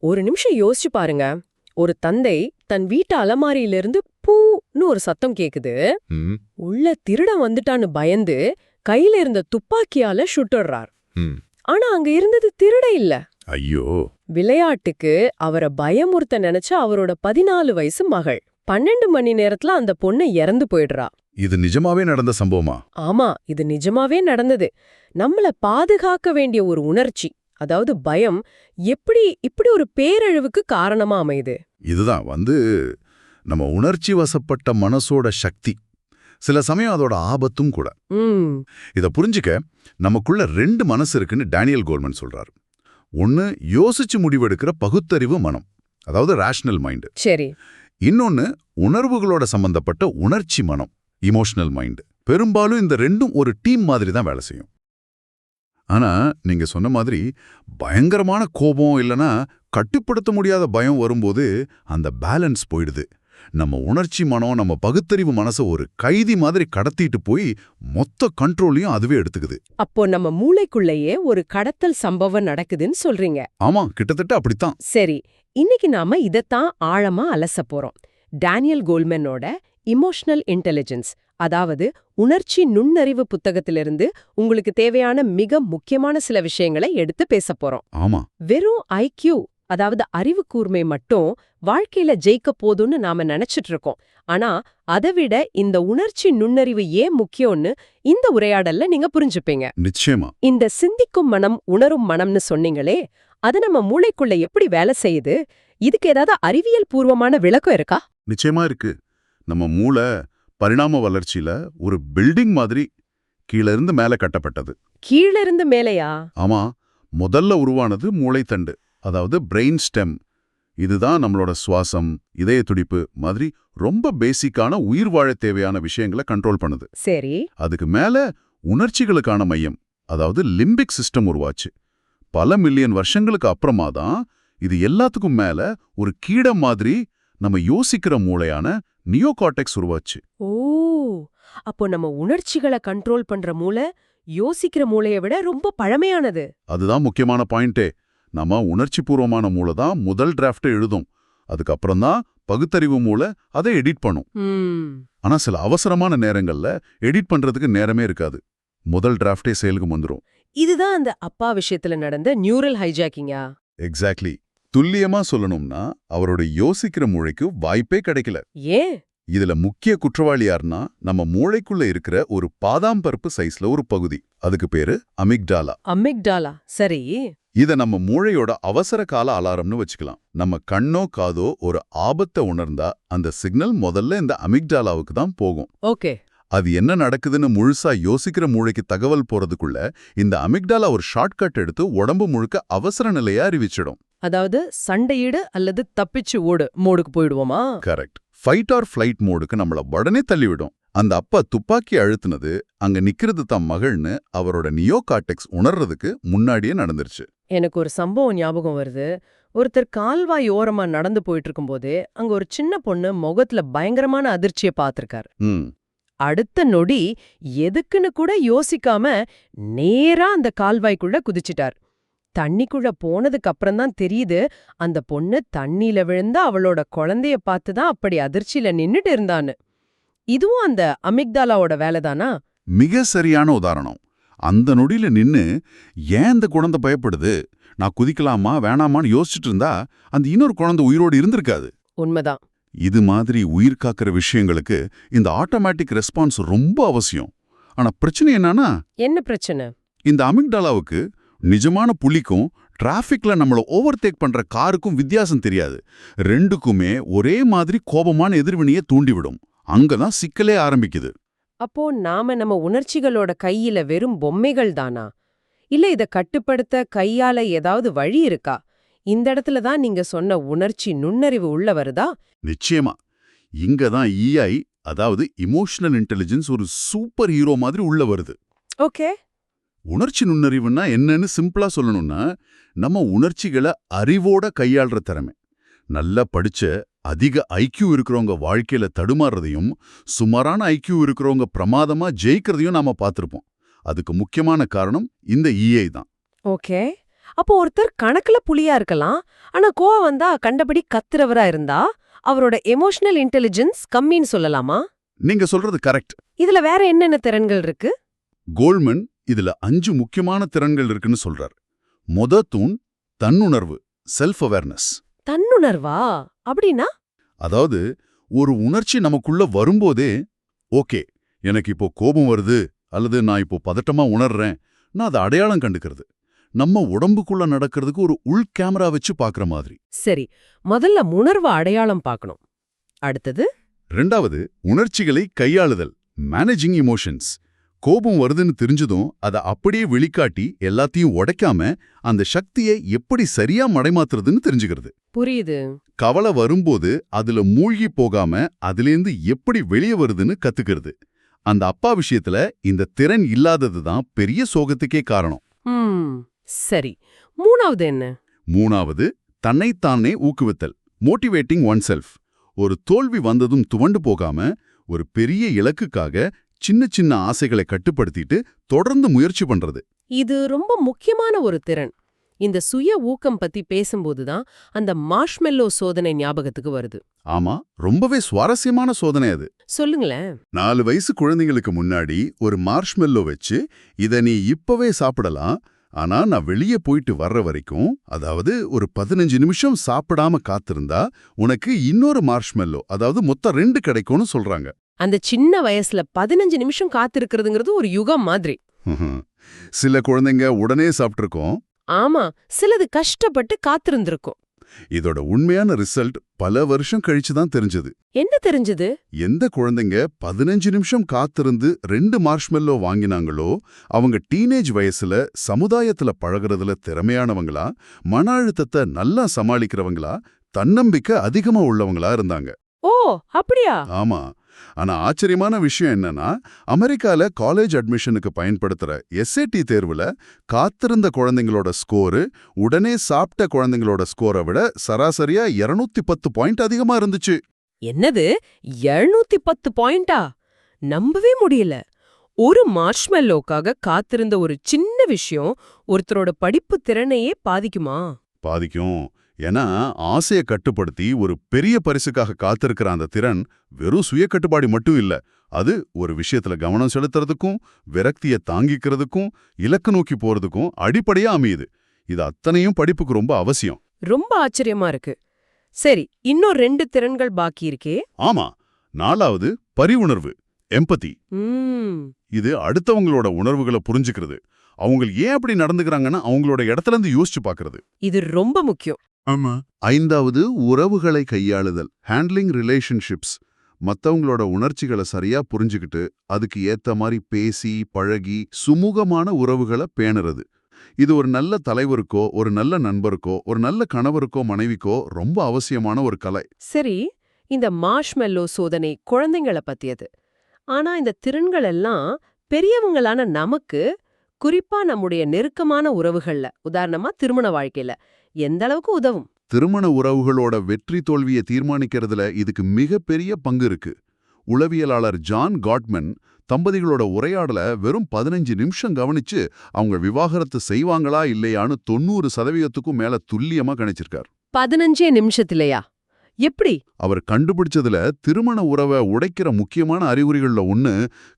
ஒரு நிமிஷம் யோசிச்சு பாருங்க. ஒரு தந்தை தன் வீட்டு அலமாரியிலிருந்து பூன்னு ஒரு சத்தம் கேக்குது. ம், உள்ள திருடன் வந்துட்டான்னு பயந்து கையில இருந்த துப்பாக்கியால சுட்டுறார். ம். ஆனா அங்க இருந்தது திருட இல்ல. ஐயோ. விளையாட்டுக்கு அவரை பயமுறுத்த நினைச்ச அவரோட 14 வயசு மகள். 12 மணி நேரத்துல அந்த பொண்ணு இறந்து போயிடுறா. இது நிஜமாவே நடந்த சம்பவமா? ஆமா, இது நிஜமாவே நடந்தது. நம்மள பாதுகாக்க வேண்டிய ஒரு உணர்ச்சி, அதாவது பயம், இப்படி ஒரு பேரழிவுக்கு காரணமா அமையுது. இதுதான் நம்ம உணர்ச்சி வசப்பட்ட மனசோட சக்தி. சில சமயம் அதோட ஆபத்தும் கூட. ம் இத புரிஞ்சுக்க நமக்குள்ள 2 மனசு இருக்குன்னு டேனியல் கோல்மன் சொல்றாரு. ஒன்னு யோசிச்சு முடிவெடுக்கிற பகுத்தறிவு மனம், அதாவது ரேஷனல் மைண்ட். சரி. இன்னொன்னு உணர்வுகளோட சம்பந்தப்பட்ட உணர்ச்சி மனம், இமோஷனல் மைண்ட். பெரும்பாலும் இந்த 2ம் ஒரு டீம் மாதிரி தான் வேலை செய்யும். ஆனா நீங்க சொன்ன மாதிரி பயங்கரமான கோபம் இல்லனா கட்டுப்படுத்த முடியாத பயம் வரும்போது அந்த பேலன்ஸ் போயிடுது. நம்ம உணர்ச்சி மனம் நம்ம பகுத்தறிவு மனசை ஒரு கைதி மாதிரி கடத்திட்டு போய் மொத்த கண்ட்ரோலையும் அதுவே எடுத்துக்குது. அப்போ நம்ம மூளைக்குள்ளேயே ஒரு கடத்தல் சம்பவம் நடக்குதுன்னு சொல்றீங்க. ஆமா, கிட்டத்தட்ட அப்படித்தான். சரி, இன்னைக்கு நாம இதத்தான் ஆழமா அலச போறோம். டேனியல் கோல்மனோட இமோஷனல் இன்டெலிஜென்ஸ், அதாவது உணர்ச்சி நுண்ணறிவு புத்தகத்திலிருந்து உங்களுக்கு தேவையான மிக முக்கியமான சில விஷயங்களை எடுத்து பேச போறோம். ஆமா, வெறும் ஐக்யூ, அதாவது அறிவு கூர்மை மட்டும் வாழ்க்கையில ஜெயிக்க போதும்னு நாம நினைச்சிட்டு இருக்கோம். ஆனா அதை விட இந்த உணர்ச்சி நுண்ணறிவு ஏன் முக்கியம்னு இந்த உரையாடல்ல நீங்க புரிஞ்சுப்பீங்க. நிச்சயமா. இந்த சிந்திக்கும் மனம், உணரும் மனம்னு சொன்னீங்களே, அது நம்ம மூளைக்குள்ள எப்படி வேலை செய்யுது? இதுக்கு ஏதாவது அறிவியல் பூர்வமான விளக்கம் இருக்கா? நிச்சயமா இருக்கு. நம்ம மூளை பரிணாம வளர்ச்சியில ஒரு பில்டிங் மாதிரி கீழ இருந்து மேல கட்டப்பட்டது. கீழ இருந்து மேலையா? ஆமா, முதல்ல உருவானது மூளைத்தண்டு, அதாவது பிரெயின் ஸ்டெம். இதுதான் நம்மளோட சுவாசம், இதய துடிப்பு மாதிரி ரொம்ப பேசிக்கான உயிர் வாழ தேவையான விஷயங்களை கண்ட்ரோல் பண்ணுது. சரி. அதுக்கு மேல உணர்ச்சிகளுக்கான மையம், அதாவது லிம்பிக் சிஸ்டம் உருவாச்சு. பல மில்லியன் வருஷங்களுக்கு அப்புறமா தான் இது எல்லாத்துக்கும் மேல ஒரு கீடம் மாதிரி நம்ம யோசிக்கிற மூளையான நியோகார்டெக்ஸ் உருவாச்சு. ஓ, அப்போ நம்ம உணர்ச்சிகளை கண்ட்ரோல் பண்ற மூளை யோசிக்கிற மூளையை விட ரொம்ப பழமையானது. அதுதான் முக்கியமான பாயிண்டே. நம்ம உணர்ச்சிபூர்வமான மூளை தான் முதல் டிராஃப்டை எழுதும். அதுக்கப்புறம் தான் பகுத்தறிவு மூளை அதை எடிட் பண்ணும். ஆனா சில அவசரமான நேரங்கள்ல எடிட் பண்றதுக்கு நேரமே இருக்காது. முதல் டிராஃப்டே செயலுக்கு வந்துரும். இதுதான் அந்த அப்பா விஷயத்துல நடந்த நியூரல் ஹைஜாக்கிங்கா? எக்ஸாக்ட்லி. துல்லியமா சொல்லணும்னா அவரோட யோசிக்கிற மூளைக்கு வாய்ப்பே கிடைக்கல. ஏன்? இதுல முக்கிய குற்றவாளி யாருன்னா நம்ம மூளைக்குள்ள இருக்கிற ஒரு பாதாம் பருப்பு சைஸ்ல ஒரு பகுதி. அதுக்கு பேரு அமிக்டாலா. அமிக்டாலா, சரி. இத நம்ம மூளையோட அவசர கால அலாரம்னு வச்சுக்கலாம். நம்ம கண்ணோ காதோ ஒரு ஆபத்தை உணர்ந்தா அந்த சிக்னல் முதல்ல இந்த அமிக்டாலாவுக்கு தான் போகும். ஓகே. அது என்ன நடக்குதுன்னு முழுசா யோசிக்கிற மூளைக்கு தகவல் போறதுக்குள்ள இந்த அமிக்டாலா ஒரு ஷார்ட்கட் எடுத்து உடம்பு முழுக்க அவசர நிலையை அறிவிச்சிடும். அதாவது சண்டையீடு அல்லது தப்பிச்சு ஓடு மோடுக்கு போயிடுவோமா? கரெக்ட். ஃபைட் ஆர் ஃபிளைட் மோடுக்கு நம்மள உடனே தள்ளிவிடும். அந்த அப்பா துப்பாக்கி அழுத்துனது அங்க நிக்கிறது தம் மகள்னு அவரோட நியோகார்டெக்ஸ் உணர்றதுக்கு முன்னாடியே நடந்துருச்சு. எனக்கு ஒரு சம்பவம் ஞாபகம் வருது. ஒருத்தர் கால்வாய் ஓரமா நடந்து போயிட்டு இருக்கும்போதே அங்க ஒரு சின்ன பொண்ணு முகத்துல பயங்கரமான அதிர்ச்சியை பார்த்திருக்காரு. ம் அடுத்த நொடி எதுக்குன்னு கூட யோசிக்காம நேரா அந்த கால்வாய்க்குள்ள குதிச்சிட்டார். தண்ணிக்குள்ள போனதுக்கு அப்புறம்தான் தெரியுது, அந்த பொண்ணு தண்ணியில விழுந்தா அவளோட குழந்தைய பார்த்துதான் அப்படி அதிர்ச்சியில நின்னுட்டு இருந்தான்னு. இதுவும் அந்த அமிக்டாலாவோட வேலைதானா? மிக சரியான உதாரணம். அந்த நொடியில நின்னு ஏன் இந்த குழந்தை பயப்படுது, நான் குதிக்கலாமா வேணாமான்னு யோசிச்சுட்டு இருந்தா அந்த இன்னொரு குழந்தை உயிரோடு இருந்திருக்காது. உண்மைதான். இது மாதிரி உயிர் காக்கிற விஷயங்களுக்கு இந்த ஆட்டோமேட்டிக் ரெஸ்பான்ஸ் ரொம்ப அவசியம். ஆனா பிரச்சனை என்னன்னா, என்ன பிரச்சனை? இந்த அமிக்டாலாவுக்கு நிஜமான புலிக்கும் டிராஃபிக்ல நம்மள ஓவர்டேக் பண்ற காருக்கும் வித்தியாசம் தெரியாது. ரெண்டுக்குமே ஒரே மாதிரி கோபமான எதிர்வினையை தூண்டிவிடும். அங்கதான் சிக்கலே ஆரம்பிக்குது. அப்போ நாம நம்ம உணர்ச்சிகளோட கையில வெறும் பொம்மைகள் தானா? இல்ல இத கட்டுப்படுத்த கையால ஏதாவது வழி இருக்கா? இந்த இடத்துல தான் நீங்க சொன்ன உணர்ச்சி நுண்ணறிவு உள்ள வருதா? நிச்சயமா. இங்கதான் EI, அதாவது இமோஷனல் இன்டெலிஜென்ஸ், ஒரு சூப்பர் ஹீரோ மாதிரி உள்ள வருது. ஓகே. உணர்ச்சி நுண்ணறிவுன்னா என்னன்னு சிம்பிளா சொல்லணும்னா, நம்ம உணர்ச்சிகளை அறிவோட கையாள்ற திறமை. நல்லா படிச்ச அதிக ஐக்கியூ இருக்கிறவங்க வாழ்க்கையில தடுமாறுறதையும் சுமாரான ஐக்கியூ இருக்கிறவங்க பிரமாதமா ஜெயிக்கிறதையும் நாம பார்த்திருப்போம். அதுக்கு முக்கியமான காரணம் இந்த EI தான். ஓகே. அப்போ ஒருத்தர் கணக்குல புலியா இருக்கலாம், ஆனா கோவம் வந்தா கண்டபடி கத்துறவரா இருந்தா அவரோட எமோஷனல் இன்டெலிஜென்ஸ் கம்மின்னு சொல்லலாமா? நீங்க சொல்றது கரெக்ட். இதுல வேற என்னென்ன திறன்கள் இருக்கு? கோல்மன் இதுல 5 முக்கியமான திறன்கள் இருக்குன்னு சொல்றார். மொத தூண் தன்னுணர்வு, செல்ஃப் அவேர்னஸ். தன்னுணர்வா? அப்படின்னா? அதாவது ஒரு உணர்ச்சி நமக்குள்ள வரும்போதே, ஓகே எனக்கு இப்போ கோபம் வருது அல்லது நான் இப்போ பதட்டமா உணர்றேன், நான் அதை அடையாளம் கண்டுக்கிறது. நம்ம உடம்புக்குள்ள நடக்கிறதுக்கு ஒரு உள் கேமரா வச்சு பார்க்குற மாதிரி. சரி, முதல்ல உணர்வு அடையாளம் பார்க்கணும். அடுத்தது? 2வது உணர்ச்சிகளை கையாளுதல், மேனேஜிங் இமோஷன்ஸ். கோபம் வருதுன்னு தெரிஞ்சதும் அதை அப்படியே வெளிக்காட்டி எல்லாத்தையும் உடைக்காம அந்த சக்தியை எப்படி சரியா மடைமாத்துறதுன்னு தெரிஞ்சுக்கிறது. புரியுது. கவலை வரும்போது அதுல மூழ்கி போகாம அதிலேந்து எப்படி வெளியே வருதுன்னு கத்துக்கிறது. அந்த அப்பா விஷயத்துல இந்த திறன் இல்லாதது தான் பெரிய சோகத்துக்கே காரணம். சரி, 3வது என்ன? 3வது தன்னைத்தானே ஊக்குவித்தல், மோட்டிவேட்டிங் ஒன் செல்ஃப். ஒரு தோல்வி வந்ததும் துவண்டு போகாம ஒரு பெரிய இலக்குக்காக சின்ன சின்ன ஆசைகளை கட்டுப்படுத்திட்டு தொடர்ந்து முயற்சி பண்றது. இது ரொம்ப முக்கியமான ஒரு திறன். இந்த சுய ஊக்கம் பத்தி பேசும்போதுதான் அந்த மார்ஷ்மெல்லோ சோதனை ஞாபகத்துக்கு வருது. ஆமா, ரொம்பவே சுவாரஸ்யமான சோதனை அது. சொல்லுங்களேன். 4 வயசு குழந்தைங்களுக்கு முன்னாடி ஒரு மார்ஷ்மெல்லோ வச்சு, இத நீ இப்பவே சாப்பிடலாம், ஆனா நான் வெளியே போயிட்டு வர்ற வரைக்கும், அதாவது ஒரு 15 நிமிஷம் சாப்பிடாம காத்திருந்தா உனக்கு இன்னொரு மார்ஷ்மெல்லோ, அதாவது மொத்தம் 2 கிடைக்கும்னு சொல்றாங்க. அந்த சின்ன வயசுல 15 நிமிஷம் காத்திருக்கிறதுங்கிறது ஒரு யுகம் மாதிரி. சில குழந்தைங்க உடனே சாப்பிட்டிருக்கோம். ஆமா, சிலது கஷ்டப்பட்டு காத்திருந்திருக்கும். இதோட உண்மையான ரிசல்ட் பல வருஷம் கழிச்சு தான் தெரிஞ்சது. என்ன தெரிஞ்சது? எந்த குழந்தைங்க 15 நிமிஷம் காத்திருந்து 2 மார்ஷ்மெல்லோ வாங்கினாங்களோ அவங்க டீனேஜ் வயசுல சமுதாயத்துல பழகுறதுல திறமையானவங்களா, மன அழுத்தத்தை நல்லா சமாளிக்கிறவங்களா, தன்னம்பிக்கை அதிகமா உள்ளவங்களா இருந்தாங்க. ஓ, அப்படியா? ஆமா. ஆனா ஆச்சரியமான விஷயம் என்னன்னா, அமெரிக்கால காலேஜ் அட்மிஷனுக்கு பயன்படுத்துற SAT தேர்வுல காத்திருந்த குழந்தைங்களோட ஸ்கோரு உடனே சாப்பிட்ட குழந்தைங்களோட ஸ்கோரை விட சராசரியா 210 பாயிண்ட் அதிகமா இருந்துச்சு. என்னது, 210 பாயிண்டா? நம்பவே முடியல. ஒரு மார்ஷ்மெல்லோக்காக காத்திருந்த ஒரு சின்ன விஷயம் ஒருத்தரோட படிப்பு திறனையே பாதிக்குமா? பாதிக்கும். ஏன்னா ஆசையை கட்டுப்படுத்தி ஒரு பெரிய பரிசுக்காக காத்திருக்கிற அந்த திறன் வெறும் சுய கட்டுப்பாடு மட்டும் இல்ல. அது ஒரு விஷயத்துல கவனம் செலுத்துறதுக்கும், விரக்தியை தாங்கிக்கிறதுக்கும், இலக்கு நோக்கி போறதுக்கும் அடிப்படையா அமையுது. இது அத்தனையும் படிப்புக்கு ரொம்ப அவசியம். ரொம்ப ஆச்சரியமா இருக்கு. சரி, இன்னும் 2 திறன்கள் பாக்கி இருக்கே. ஆமா, 4வது பரிவுணர்வு, எம்பதி. இது அடுத்தவங்களோட உணர்வுகளை புரிஞ்சுக்கிறது. அவங்க ஏன் அப்படி நடந்துக்கிறாங்கன்னா அவங்களோட இடத்துல இருந்து யோசிச்சு பாக்குறது. இது ரொம்ப முக்கியம். ஆமா. 5வது உறவுகளை கையாளுதல், ஹேண்ட்லிங் ரிலேஷன்ஷிப்ஸ். மத்தவங்களோட உணர்ச்சிகளை சரியா புரிஞ்சுக்கிட்டு அதுக்கு ஏத்த மாதிரி பேசி பழகி சுமூகமான உறவுகளை பேணுறது. இது ஒரு நல்ல தலைவருக்கோ, ஒரு நல்ல நண்பருக்கோ, ஒரு நல்ல கணவருக்கோ மனைவிக்கோ ரொம்ப அவசியமான ஒரு கலை. சரி, இந்த மார்ஷ்மெல்லோ சோதனை குழந்தைங்கள பத்தியது. ஆனா இந்த திறன்கள் எல்லாம் பெரியவங்களான நமக்கு, குறிப்பா நம்முடைய நெருக்கமான உறவுகள்ல, உதாரணமா திருமண வாழ்க்கையில எந்த அளவுக்கு உதவும்? திருமண உறவுகளோட வெற்றி தோல்வியை தீர்மானிக்கிறதுல இதுக்கு மிகப்பெரிய பங்கு இருக்கு. உளவியலாளர் ஜான் காட்மன் தம்பதிகளோட உரையாடல வெறும் 15 நிமிஷம் கவனிச்சு அவங்க விவாகரத்து செய்வாங்களா இல்லையான்னு 90% மேல துல்லியமா கணிச்சிருக்கார். 15 நிமிஷத்திலேயா? எப்படி? அவர் கண்டுபிடிச்சதுல திருமண உறவை உடைக்கிற முக்கியமான அறிகுறிகள்ல ஒண்ணு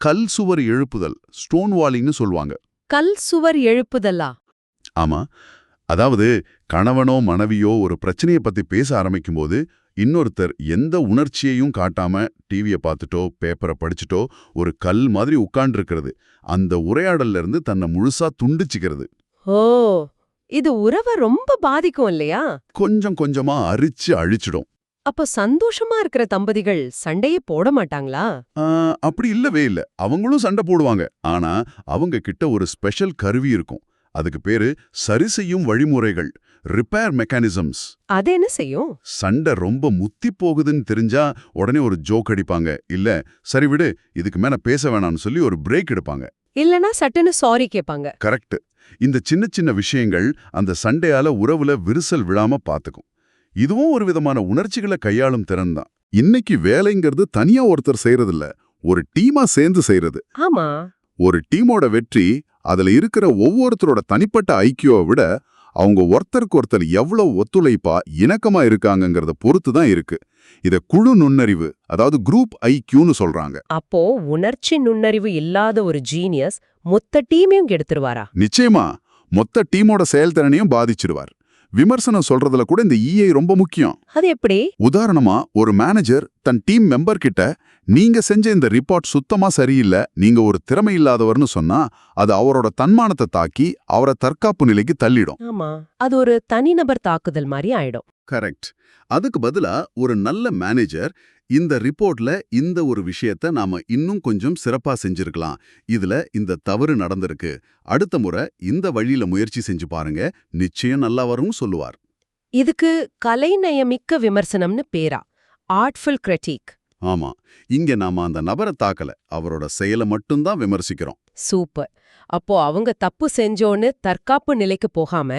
கல் சுவர் எழுப்புதல், ஸ்டோன் வாலிங்னு சொல்லுவாங்க. கல் சுவர் எழுப்புதலா? ஆமா, அதாவது கணவனோ மனைவியோ ஒரு பிரச்சனையை பத்தி பேச ஆரம்பிக்கும்போது இன்னொருத்தர் எந்த உணர்ச்சியையும் காட்டாம டிவியை பார்த்துட்டோ பேப்பரை படிச்சுட்டோ ஒரு கல் மாதிரி உட்கார்ந்துருக்கிறது. அந்த உரையாடல்ல இருந்து தன்னை முழுசா துண்டிச்சுக்கிறது. ஓ, இது உறவை ரொம்ப பாதிக்கும் இல்லையா? கொஞ்சம் கொஞ்சமா அரிச்சு அழிச்சிடும். அப்ப சந்தோஷமா இருக்கிற தம்பதிகள் சண்டையே போட மாட்டாங்களா? அப்படி இல்லவே இல்ல. அவங்களும் சண்டை போடுவாங்க. ஆனா அவங்க கிட்ட ஒரு ஸ்பெஷல் கருவி இருக்கும். அதுக்கு பேரு சரி செய்யும் வழிமுறைகள், ரிப்பேர் மெக்கானிசம்ஸ். அது என்ன செய்யும்? சண்டை ரொம்ப முத்தி போகுதுன்னு தெரிஞ்சா உடனே ஒரு ஜோக் அடிப்பாங்க, இல்ல சரி விடு இதுக்கு மேல பேச வேணாம்னு சொல்லி ஒரு பிரேக் எடுப்பாங்க. இல்லனா சட்டுன்னு சாரி கேட்பாங்க. கரெக்ட். இந்த சின்ன சின்ன விஷயங்கள் அந்த சண்டையால உறவுல விரிசல் விழாம பாத்துக்கும். இதுவும் ஒரு விதமான உணர்ச்சிகளை கையாளும் திறன் தான். இன்னைக்கு வேலைங்கிறது தனியா ஒருத்தர் செய்யறதில்ல, ஒரு டீமா சேர்ந்து செய்யறது. ஆமா. ஒரு டீமோட வெற்றி அதுல இருக்கிற ஒவ்வொருத்தரோட தனிப்பட்ட ஐக்கியோவை விட அவங்க ஒருத்தருக்கு ஒருத்தர் எவ்வளவு ஒத்துழைப்பா இணக்கமா இருக்காங்கங்கறத பொறுத்து தான் இருக்கு. இத குழு நுண்ணறிவு, அதாவது குரூப் ஐக்யூன்னு சொல்றாங்க. அப்போ உணர்ச்சி நுண்ணறிவு இல்லாத ஒரு ஜீனியஸ் மொத்த டீமையும் கெடுத்துருவாரா? நிச்சயமா மொத்த டீமோட செயல்திறனையும் பாதிச்சிடுவார். விமர்சனம் சொல்றதுல கூட இந்த ஈஐ ரொம்ப முக்கியம். அது எப்படி? உதாரணமா, ஒரு மேனேஜர் தன் டீம் மெம்பர் கிட்ட நீங்க செஞ்ச இந்த ரிப்போர்ட் சுத்தமா சரியில்லை, நீங்க ஒரு திறமை இல்லாதவர்னு சொன்னா அது அவரோட தன்மானத்தை தாக்கி அவரை தற்காப்பு நிலைக்கு தள்ளிடும். ஆமா, அது ஒரு தனிநபர் தாக்குதல் மாதிரி ஆயிடும். கரெக்ட். அதுக்கு பதிலா ஒரு நல்ல மேனேஜர் இந்த ரிப்போர்ட்ல இந்த ஒரு விஷயத்த நாம இன்னும் கொஞ்சம் சிறப்பா செஞ்சிருக்கலாம், இதுல இந்த தவறு நடந்திருக்கு, அடுத்த முறை இந்த வழியில முயற்சி செஞ்சு பாருங்க, நிச்சயம் நல்லா வரும்னு சொல்லுவார். இதுக்கு கலைநயமிக்க விமர்சனம்னு பேரா? Artful critic. ஆமா, இங்க நாம அந்த நபரை தாக்கல, அவரோட செயலை மட்டும்தான் விமர்சிக்கிறோம். சூப்பர். அப்போ அவங்க தப்பு செஞ்சோன்னு தற்காப்பு நிலைக்கு போகாம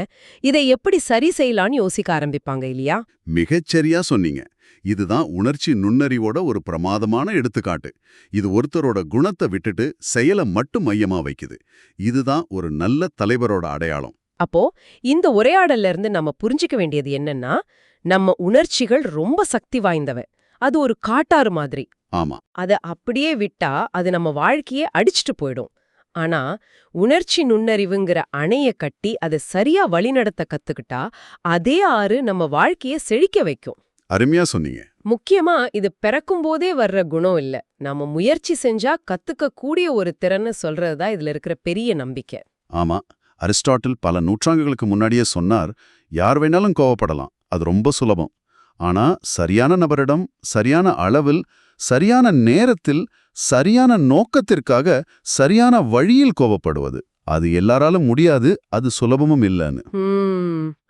இதை எப்படி சரி செய்யலான்னு யோசிக்க ஆரம்பிப்பாங்க இல்லையா? மிகச்சரியா சொன்னீங்க. இதுதான் உணர்ச்சி நுண்ணறிவோட ஒரு பிரமாதமான எடுத்துக்காட்டு. இது ஒருத்தரோட குணத்தை விட்டுட்டு செயலை மட்டும் மையமா வைக்குது. இதுதான் ஒரு நல்ல தலைவரோட அடையாளம். அப்போ இந்த உரையாடல்ல இருந்து நம்ம புரிஞ்சுக்க வேண்டியது என்னன்னா, நம்ம உணர்ச்சிகள் ரொம்ப சக்தி வாய்ந்தவ. அது ஒரு காட்டாறு மாதிரி. ஆமா, அத அப்படியே விட்டா அது நம்ம வாழ்க்கையே அடிச்சுட்டு போயிடும். ஆனா உணர்ச்சி நுண்ணறிவுங்கிற அணைய கட்டி அதை சரியா வழிநடத்த கத்துக்கிட்டா அதே ஆறு நம்ம வாழ்க்கைய செழிக்க வைக்கும். அருமையா சொன்னீங்க. முக்கியமா இது பிறக்கும் போதே வர்ற குணம் இல்ல, நாம முயற்சி செஞ்சா கத்துக்க கூடிய ஒரு திறன்னு சொல்றதுதான் இதுல இருக்கிற பெரிய நம்பிக்கை. ஆமா, அரிஸ்டாட்டில் பல நூற்றாண்டுகளுக்கு முன்னாடியே சொன்னார், யார் வேணாலும் கோவப்படலாம், அது ரொம்ப சுலபம். ஆனா சரியான நபரிடம் சரியான அளவில் சரியான நேரத்தில் சரியான நோக்கத்திற்காக சரியான வழியில் கோபப்படுவது, அது எல்லாராலும் முடியாது, அது சுலபமும் இல்லைன்னு.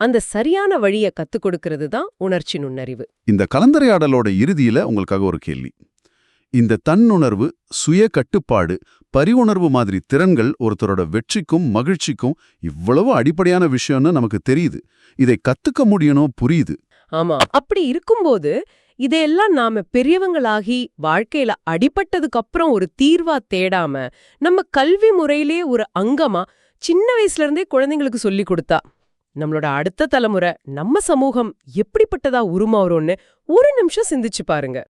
அந்த சரியான வழிய கத்துக் கொடுக்கிறது தான் உணர்ச்சி நுண்ணறிவு. இந்த கலந்துரையாடலோட இறுதியில உங்களுக்காக ஒரு கேள்வி. இந்த தன்னுணர்வு, சுய கட்டுப்பாடு, பரிவுணர்வு மாதிரி திறன்கள் ஒருத்தரோட வெற்றிக்கும் மகிழ்ச்சிக்கும் இவ்வளவு அடிப்படையான விஷயம்னு நமக்கு தெரியுது. இதை கத்துக்க முடியணும், புரியுது. ஆமா, அப்படி இருக்கும்போது இதையெல்லாம் நாம பெரியவங்களாகி வாழ்க்கையில அடிபட்டதுக்கு அப்புறம் ஒரு தீர்வா தேடாம நம்ம கல்வி முறையிலே ஒரு அங்கமா சின்ன வயசுல இருந்தே குழந்தைங்களுக்கு சொல்லி கொடுத்தா நம்மளோட அடுத்த தலைமுறை, நம்ம சமூகம் எப்படிப்பட்டதா உருமாறும்னு ஒரு நிமிஷம் சிந்திச்சு பாருங்க.